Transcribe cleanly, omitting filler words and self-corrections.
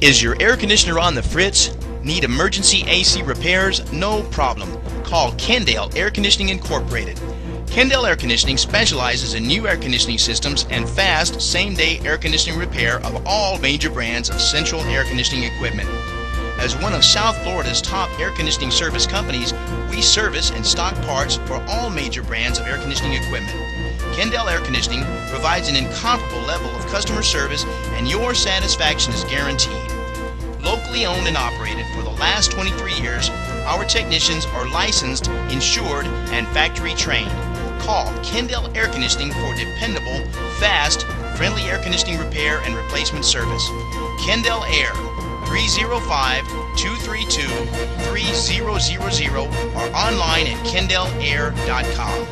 Is your air conditioner on the fritz? Need emergency AC repairs? No problem. Call Kendale Air Conditioning Incorporated. Kendale Air Conditioning specializes in new air conditioning systems and fast, same-day air conditioning repair of all major brands of central air conditioning equipment. As one of South Florida's top air conditioning service companies, we service and stock parts for all major brands of air conditioning equipment. Kendale Air Conditioning provides an incomparable level of customer service, and your satisfaction is guaranteed. Locally owned and operated for the last 23 years, our technicians are licensed, insured, and factory trained. Call Kendale Air Conditioning for dependable, fast, friendly air conditioning repair and replacement service. Kendale Air, 305-232-3000 or online at kendaleair.com.